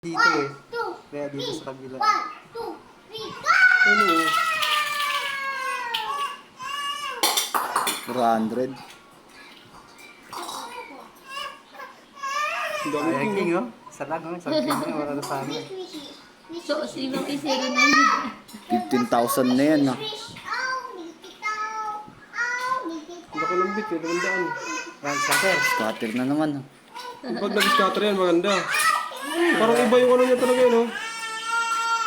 Dito eh. Kaya dito sa kabila. Ano? 400. Ang dami Ayan, king, king, oh. oh. Isa lang, oh. Isang king na, wala na sa amin. So, ibang isero na yun. 15,000 na yan, ah. Ang laki ng bit, eh. 200. Yan, scatter. Scatter na naman, ah. Pag nag-scatter yan, maganda. Parang iba yung ano niya talaga yun, oh.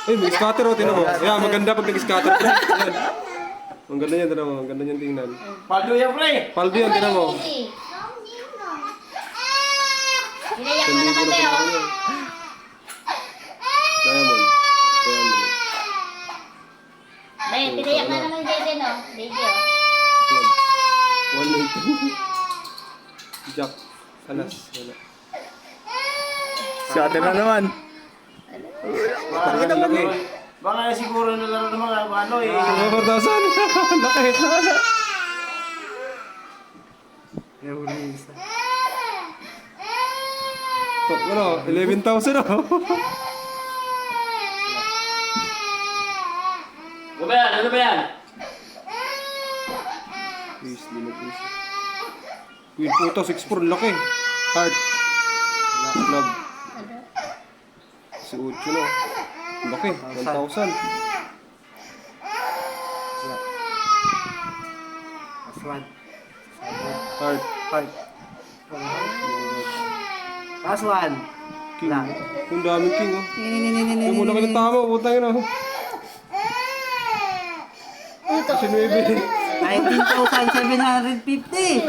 Ay, may scatter, oh, tinan mo. Yeah, maganda pag nag-scatter. Yan. Ang ganda niyan, tinan mo. Ang ganda niyan tingnan. Paldo yan, pre! Paldo yan, tinan mo. Pinayak mo 1,000 naman na tayo. pala yan. Diamond. Diamond. Bay, pinayak na naman dito, no? Video. Club. 180. Jack. Alas. Wala. Scatter na naman. Talaga laki. Baka siguro nalaro ng mga ano eh. 4,000. Laki. Kaya huli isa. Ano? 11,000, oh. Ano ba yan? Ano ba yan? Please, di mag-please. Queen puto, 6-4. Laki. Heart. Club. Si Ucho, no? Laki. 1,000. Last one. Heart. Heart. Last one. King. Lang. Yung daming king, oh. Yung muna ka ng tama, putang yun, oh. Kasi 9. 19,750.